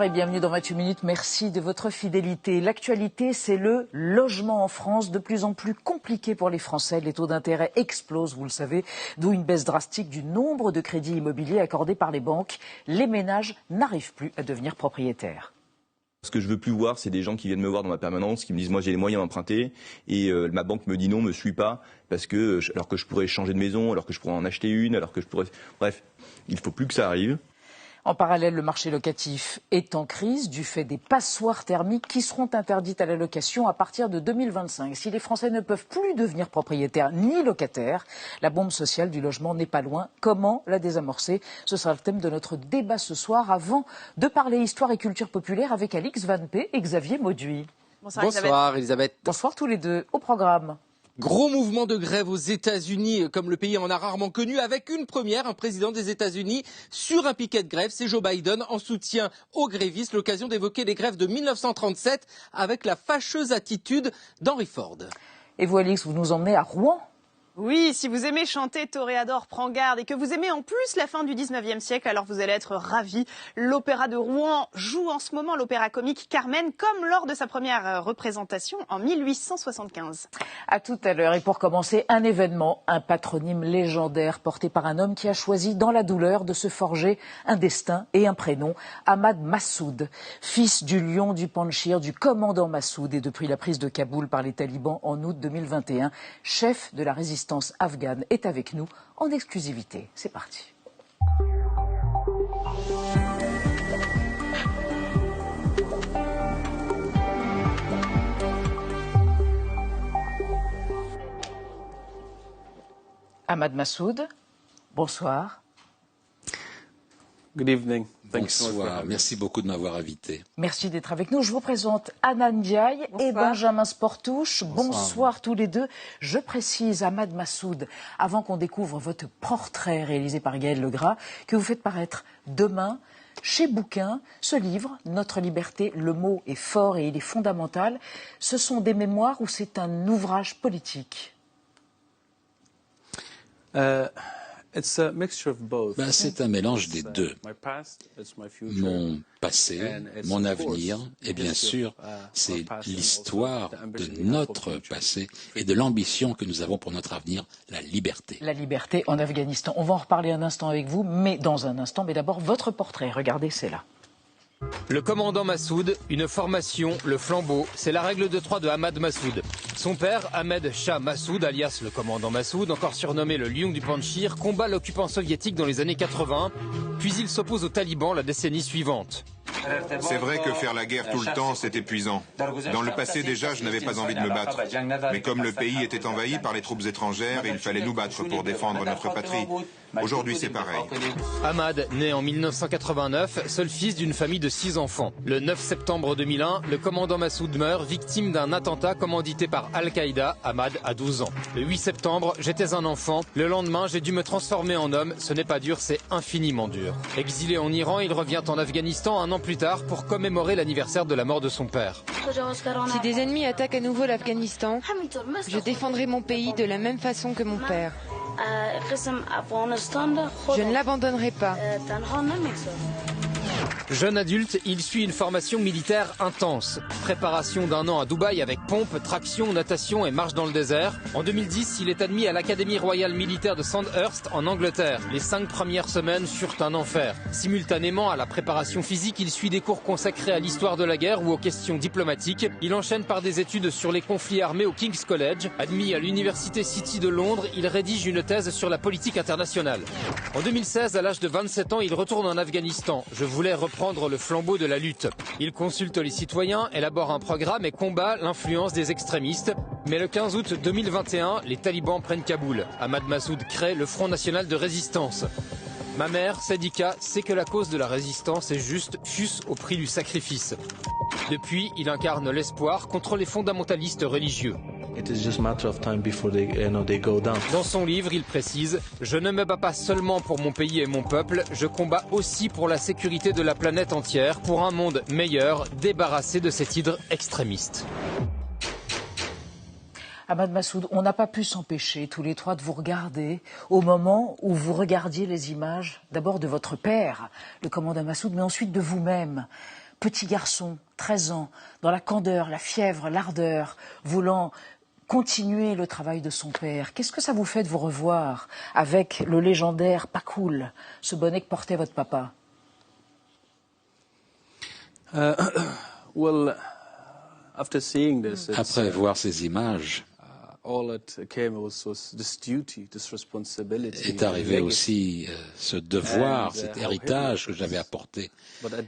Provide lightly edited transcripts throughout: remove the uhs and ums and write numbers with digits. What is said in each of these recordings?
Et bienvenue dans 28 minutes, merci de votre fidélité. L'actualité, c'est le logement en France, de plus en plus compliqué pour les Français. Les taux d'intérêt explosent, vous le savez, d'où une baisse drastique du nombre de crédits immobiliers accordés par les banques. Les ménages n'arrivent plus à devenir propriétaires. Ce que je veux plus voir, c'est des gens qui viennent me voir dans ma permanence, qui me disent moi j'ai les moyens d'emprunter et ma banque me dit non, me suit pas parce que alors que je pourrais changer de maison, alors que je pourrais en acheter une, alors que je pourrais, bref, il faut plus que ça arrive. En parallèle, le marché locatif est en crise du fait des passoires thermiques qui seront interdites à la location à partir de 2025. Si les Français ne peuvent plus devenir propriétaires ni locataires, la bombe sociale du logement n'est pas loin. Comment la désamorcer? Ce sera le thème de notre débat ce soir avant de parler histoire et culture populaire avec Alix Van P et Xavier Mauduit. Bonsoir Elisabeth. Bonsoir tous les deux. Au programme. Gros mouvement de grève aux États-Unis, comme le pays en a rarement connu, avec une première, un président des États-Unis sur un piquet de grève, c'est Joe Biden, en soutien aux grévistes, l'occasion d'évoquer les grèves de 1937 avec la fâcheuse attitude d'Henry Ford. Et vous, Alix, vous nous emmenez à Rouen? Oui, si vous aimez chanter Toréador, prends garde et que vous aimez en plus la fin du 19e siècle, alors vous allez être ravis. L'Opéra de Rouen joue en ce moment l'opéra comique Carmen, comme lors de sa première représentation en 1875. À tout à l'heure. Et pour commencer, un événement, un patronyme légendaire porté par un homme qui a choisi dans la douleur de se forger un destin et un prénom, Ahmad Massoud, fils du lion du Panjshir, du commandant Massoud, et depuis la prise de Kaboul par les talibans en août 2021, chef de la résistance afghane, est avec nous en exclusivité. C'est parti. Ahmad Massoud, bonsoir. Good evening. Bonsoir, merci beaucoup de m'avoir invité. Merci d'être avec nous. Je vous présente Anna Ndiaye et Benjamin Sportouche. Bonsoir tous les deux. Je précise, Ahmad Massoud, avant qu'on découvre votre portrait réalisé par Gaël Legras, que vous faites paraître demain chez Bouquin, ce livre, Notre liberté, le mot est fort et il est fondamental. Ce sont des mémoires ou c'est un ouvrage politique? C'est un mélange des deux. Mon passé, mon avenir, et bien sûr, c'est l'histoire de notre passé et de l'ambition que nous avons pour notre avenir, la liberté. La liberté en Afghanistan. On va en reparler un instant avec vous, mais dans un instant. Mais d'abord, votre portrait. Regardez, c'est là. Le commandant Massoud, une formation, le flambeau, c'est la règle de 3 de Ahmad Massoud. Son père, Ahmed Shah Massoud, alias le commandant Massoud, encore surnommé le lion du Panjshir, combat l'occupant soviétique dans les années 80, puis il s'oppose aux talibans la décennie suivante. C'est vrai que faire la guerre tout le temps, c'est épuisant. Dans le passé déjà, je n'avais pas envie de me battre. Mais comme le pays était envahi par les troupes étrangères, il fallait nous battre pour défendre notre patrie. Aujourd'hui, c'est pareil. Ahmad, né en 1989, seul fils d'une famille de 6 enfants. Le 9 septembre 2001, le commandant Massoud meurt, victime d'un attentat commandité par Al-Qaïda. Ahmad a 12 ans. Le 8 septembre, j'étais un enfant. Le lendemain, j'ai dû me transformer en homme. Ce n'est pas dur, c'est infiniment dur. Exilé en Iran, il revient en Afghanistan un an plus tard pour commémorer l'anniversaire de la mort de son père. Si des ennemis attaquent à nouveau l'Afghanistan, je défendrai mon pays de la même façon que mon père. Je ne l'abandonnerai pas. Jeune adulte, il suit une formation militaire intense. Préparation d'1 an à Dubaï avec pompe, traction, natation et marche dans le désert. En 2010, il est admis à l'Académie royale militaire de Sandhurst en Angleterre. Les 5 premières semaines furent un enfer. Simultanément à la préparation physique, il suit des cours consacrés à l'histoire de la guerre ou aux questions diplomatiques. Il enchaîne par des études sur les conflits armés au King's College. Admis à l'Université City de Londres, il rédige une thèse sur la politique internationale. En 2016, à l'âge de 27 ans, il retourne en Afghanistan. Je voulais reprendre le flambeau de la lutte. Il consulte les citoyens, élabore un programme et combat l'influence des extrémistes. Mais le 15 août 2021, les talibans prennent Kaboul. Ahmad Massoud crée le Front National de Résistance. Ma mère, Sadika, sait que la cause de la résistance est juste, fût-ce au prix du sacrifice. Depuis, il incarne l'espoir contre les fondamentalistes religieux. Dans son livre, il précise « Je ne me bats pas seulement pour mon pays et mon peuple, je combats aussi pour la sécurité de la planète entière, pour un monde meilleur, débarrassé de cet hydre extrémiste. » Ahmad Massoud, on n'a pas pu s'empêcher tous les trois de vous regarder au moment où vous regardiez les images, d'abord de votre père, le commandant Massoud, mais ensuite de vous-même. petit garçon, 13 ans, dans la candeur, la fièvre, l'ardeur, voulant continuer le travail de son père. Qu'est-ce que ça vous fait de vous revoir avec le légendaire Pakul, ce bonnet que portait votre papa? Après voir ces images, est arrivé aussi ce devoir, cet héritage que j'avais apporté,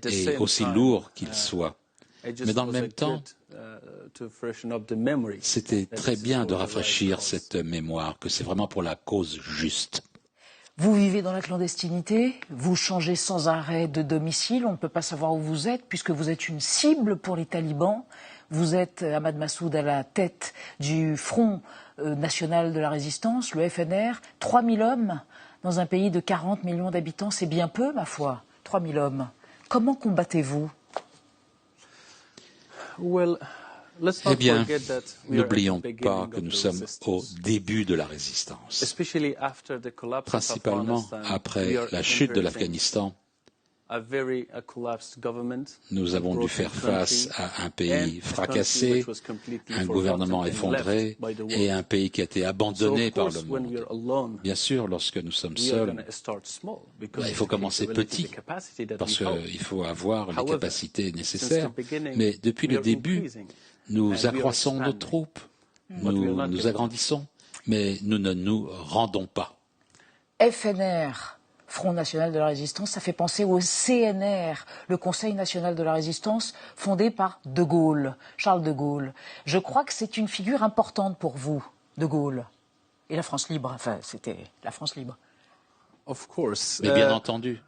et aussi lourd qu'il soit. Mais dans le même temps, c'était très bien de rafraîchir cette mémoire, que c'est vraiment pour la cause juste. Vous vivez dans la clandestinité, vous changez sans arrêt de domicile, on ne peut pas savoir où vous êtes puisque vous êtes une cible pour les talibans. Vous êtes, Ahmad Massoud, à la tête du Front national de la résistance, le FNR. 3000 hommes dans un pays de 40 millions d'habitants, c'est bien peu, ma foi, 3000 hommes. Comment combattez-vous? Eh bien, n'oublions pas que nous sommes au début de la résistance. Principalement après la chute de l'Afghanistan, nous avons dû faire face à un pays fracassé, un gouvernement effondré et un pays qui a été abandonné par le monde. Bien sûr, lorsque nous sommes seuls, il faut commencer petit parce qu'il faut avoir les capacités nécessaires. Mais depuis le début, nous accroissons nos troupes, nous agrandissons, mais nous ne nous rendons pas. FNR, Front national de la résistance, ça fait penser au CNR, le Conseil national de la résistance, fondé par De Gaulle, Charles de Gaulle. Je crois que c'est une figure importante pour vous, De Gaulle. Et la France libre, enfin, c'était la France libre. Mais bien entendu.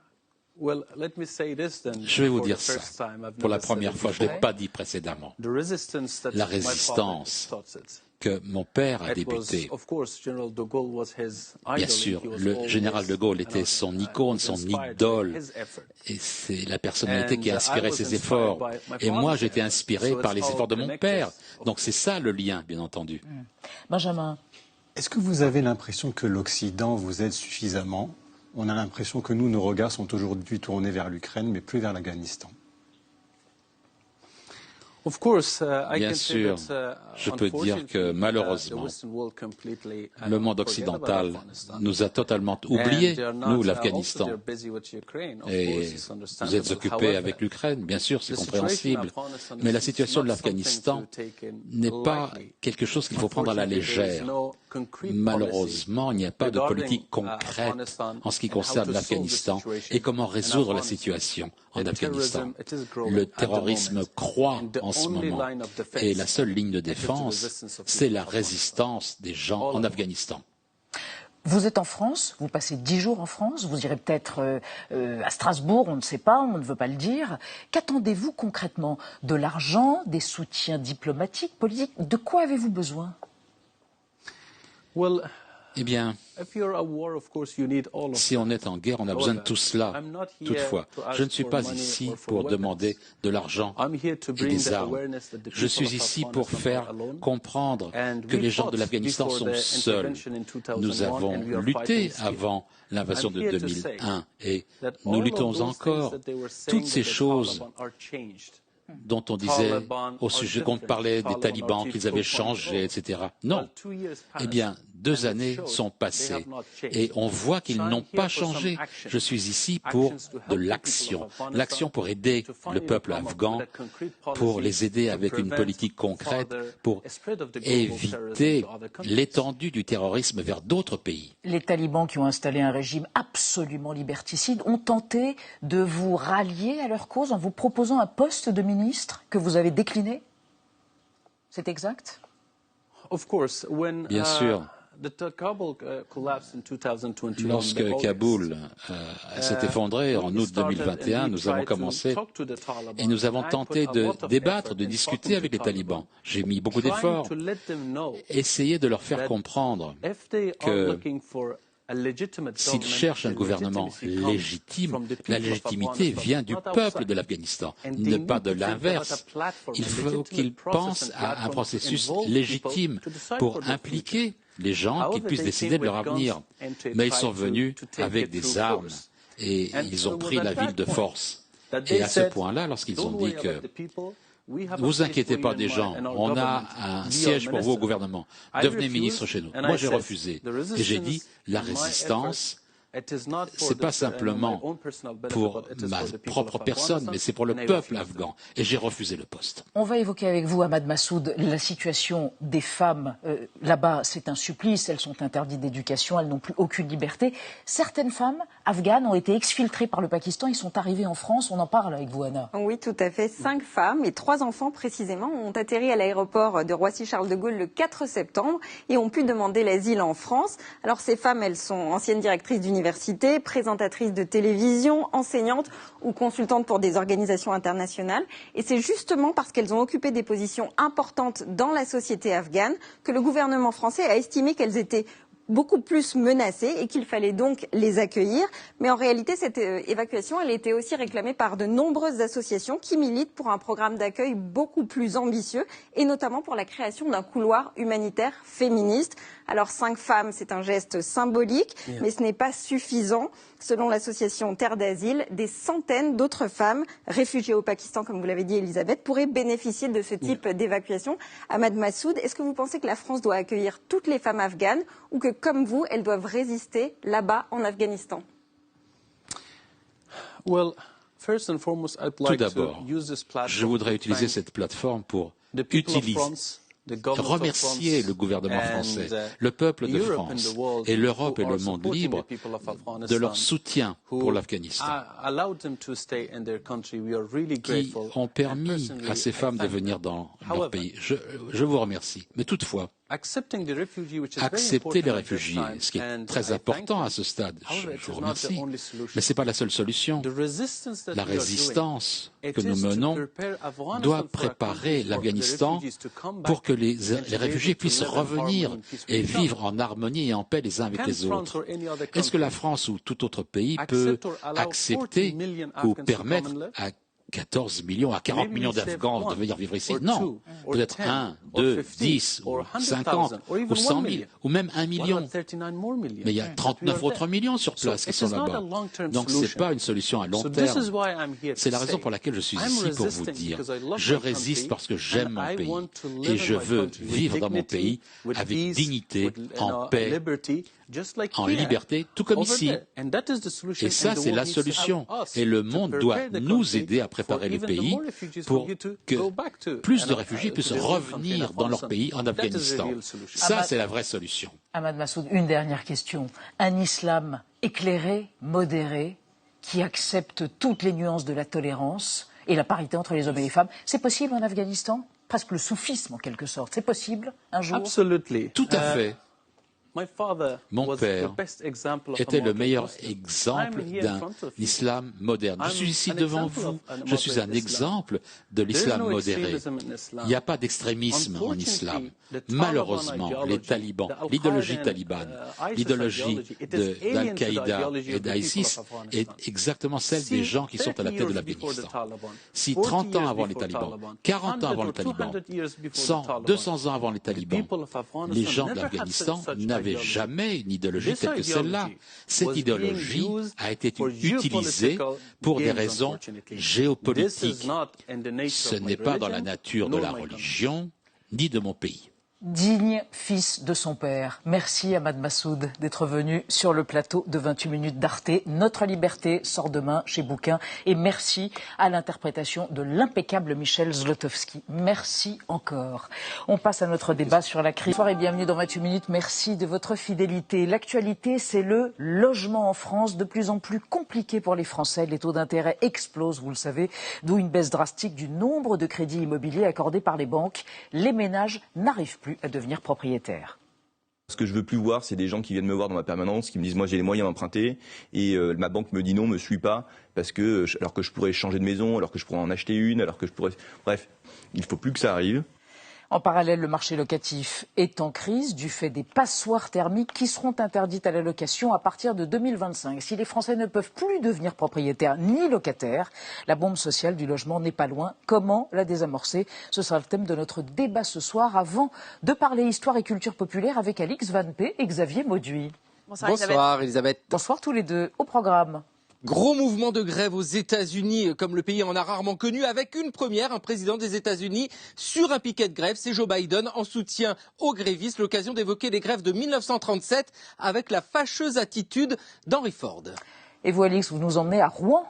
Je vais vous dire ça. Pour la première fois, je ne l'ai pas dit précédemment. La résistance que mon père a débutée, bien sûr, le général de Gaulle était son icône, son idole, et c'est la personnalité qui a inspiré ses efforts. Et moi, j'ai été inspiré par les efforts de mon père. Donc c'est ça le lien, bien entendu. Benjamin. Est-ce que vous avez l'impression que l'Occident vous aide suffisamment? On a l'impression que nous, nos regards sont aujourd'hui tournés vers l'Ukraine, mais plus vers l'Afghanistan. Bien sûr, je peux dire que malheureusement, le monde occidental nous a totalement oubliés, nous, l'Afghanistan. Et vous êtes occupés avec l'Ukraine, bien sûr, c'est compréhensible. Mais la situation de l'Afghanistan n'est pas quelque chose qu'il faut prendre à la légère. Malheureusement, il n'y a pas de politique concrète en ce qui concerne l'Afghanistan et comment résoudre la situation en Afghanistan. Le terrorisme croît en ce moment et la seule ligne de défense, c'est la résistance des gens en Afghanistan. Vous êtes en France, vous passez 10 jours en France, vous irez peut-être à Strasbourg, on ne sait pas, on ne veut pas le dire. Qu'attendez-vous concrètement? De l'argent, des soutiens diplomatiques, politiques? De quoi avez-vous besoin? Eh bien, si on est en guerre, on a besoin de tout cela. Toutefois, je ne suis pas ici pour demander de l'argent et des armes. Je suis ici pour faire comprendre que les gens de l'Afghanistan sont seuls. Nous avons lutté avant l'invasion de 2001 et nous luttons encore. Toutes ces choses dont on disait au sujet qu'on parlait des talibans, qu'ils avaient changé, etc. Non. Eh bien, 2 années sont passées et on voit qu'ils n'ont pas changé. Je suis ici pour de l'action. L'action pour aider le peuple afghan, pour les aider avec une politique concrète, pour éviter l'étendue du terrorisme vers d'autres pays. Les talibans qui ont installé un régime absolument liberticide ont tenté de vous rallier à leur cause en vous proposant un poste de ministre que vous avez décliné? C'est exact? Bien sûr. Lorsque Kaboul s'est effondré en août 2021, nous avons commencé et nous avons tenté de débattre, de discuter avec les talibans. J'ai mis beaucoup d'efforts, essayer de leur faire comprendre que s'ils cherchent un gouvernement légitime, la légitimité vient du peuple de l'Afghanistan, ne pas de l'inverse. Il faut qu'ils pensent à un processus légitime pour impliquer les gens, qu'ils puissent décider de leur avenir. Mais ils sont venus avec des armes et ils ont pris la ville de force. Et à ce point-là, lorsqu'ils ont dit que ne vous inquiétez pas des gens, on a un siège pour vous au gouvernement, devenez ministre chez nous. Moi, j'ai refusé. Et j'ai dit, la résistance, c'est pas simplement pour ma propre personne, mais c'est pour le peuple afghan. Et j'ai refusé le poste. On va évoquer avec vous, Ahmad Massoud, la situation des femmes. Là-bas, c'est un supplice. Elles sont interdites d'éducation. Elles n'ont plus aucune liberté. Certaines femmes afghanes ont été exfiltrées par le Pakistan. Ils sont arrivés en France. On en parle avec vous, Anna. Oui, tout à fait. 5 femmes et 3 enfants, précisément, ont atterri à l'aéroport de Roissy-Charles de Gaulle le 4 septembre et ont pu demander l'asile en France. Alors, ces femmes, elles sont anciennes directrices d'université, présentatrices de télévision, enseignantes ou consultantes pour des organisations internationales. Et c'est justement parce qu'elles ont occupé des positions importantes dans la société afghane que le gouvernement français a estimé qu'elles étaient beaucoup plus menacées et qu'il fallait donc les accueillir. Mais en réalité, cette évacuation, elle était aussi réclamée par de nombreuses associations qui militent pour un programme d'accueil beaucoup plus ambitieux et notamment pour la création d'un couloir humanitaire féministe. Alors 5 femmes, c'est un geste symbolique, mais ce n'est pas suffisant. Selon l'association Terre d'Asile, des centaines d'autres femmes réfugiées au Pakistan, comme vous l'avez dit Elisabeth, pourraient bénéficier de ce type d'évacuation. Ahmad Massoud, est-ce que vous pensez que la France doit accueillir toutes les femmes afghanes ou que, comme vous, elles doivent résister là-bas en Afghanistan? Tout d'abord, je voudrais utiliser cette plateforme pour remercier le gouvernement français, le peuple de France et l'Europe et le monde libre de leur soutien pour l'Afghanistan, qui ont permis à ces femmes de venir dans leur pays. Je vous remercie. Mais toutefois, accepter les réfugiés, ce qui est très important à ce stade, je vous remercie, mais ce n'est pas la seule solution. La résistance que nous menons doit préparer l'Afghanistan pour que les réfugiés puissent revenir et vivre en harmonie et en paix les uns avec les autres. Est-ce que la France ou tout autre pays peut accepter ou permettre à 14 millions, à 40 millions d'Afghans de venir vivre ici? Non. Peut-être 1, 2, 10, ou 50, ou 100 000, ou même 1 million. Mais il y a 39 autres millions sur place qui sont là-bas. Donc ce n'est pas une solution à long terme. C'est la raison pour laquelle je suis ici pour vous dire. Je résiste parce que j'aime mon pays. Et je veux vivre dans mon pays avec dignité, en paix, en liberté, tout comme ici. Et ça, c'est la solution. Et le monde doit nous aider à préparer le pays pour que plus de réfugiés puissent revenir dans leur pays en Afghanistan. Ça, c'est la vraie solution. Ahmad Massoud, une dernière question. Un islam éclairé, modéré, qui accepte toutes les nuances de la tolérance et la parité entre les hommes et les femmes, c'est possible en Afghanistan? Presque le soufisme en quelque sorte. C'est possible un jour? Tout à fait. Mon père était le meilleur exemple d'un islam moderne. Je suis ici devant vous. Je suis un exemple de l'islam modéré. Il n'y a pas d'extrémisme en islam. Malheureusement, les talibans, l'idéologie talibane, l'idéologie d'Al-Qaïda et d'ISIS est exactement celle des gens qui sont à la tête de l'Afghanistan. Si 30 ans avant les talibans, 40 ans avant les talibans, 100, 200 ans avant les talibans, les gens de l'Afghanistan n'avaient jamais une idéologie telle que celle-là. Cette idéologie a été utilisée pour des raisons géopolitiques. Ce n'est pas dans la nature de la religion ni de mon pays. Digne fils de son père. Merci Ahmad Massoud d'être venu sur le plateau de 28 minutes d'Arte. Notre liberté sort demain chez Bouquin. Et merci à l'interprétation de l'impeccable Michel Zlotowski. Merci encore. On passe à notre débat sur la crise. Bonsoir et bienvenue dans 28 minutes. Merci de votre fidélité. L'actualité, c'est le logement en France, de plus en plus compliqué pour les Français. Les taux d'intérêt explosent, vous le savez, d'où une baisse drastique du nombre de crédits immobiliers accordés par les banques. Les ménages n'arrivent plus à devenir propriétaire. Ce que je veux plus voir, c'est des gens qui viennent me voir dans ma permanence, qui me disent moi j'ai les moyens d'emprunter et ma banque me dit non, me suit pas parce que alors que je pourrais changer de maison, alors que je pourrais en acheter une, alors que je pourrais, bref, il faut plus que ça arrive. En parallèle, le marché locatif est en crise du fait des passoires thermiques qui seront interdites à la location à partir de 2025. Si les Français ne peuvent plus devenir propriétaires ni locataires, la bombe sociale du logement n'est pas loin. Comment la désamorcer? Ce sera le thème de notre débat ce soir, avant de parler histoire et culture populaire avec Alix Van P et Xavier Mauduit. Bonsoir Elisabeth. Bonsoir tous les deux. Au programme. Gros mouvement de grève aux États-Unis, comme le pays en a rarement connu, avec une première, un président des États-Unis sur un piquet de grève. C'est Joe Biden en soutien aux grévistes. L'occasion d'évoquer les grèves de 1937 avec la fâcheuse attitude d'Henry Ford. Et vous, Alix, vous nous emmenez à Rouen?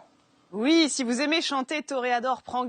Oui, si vous aimez chanter Toréador prend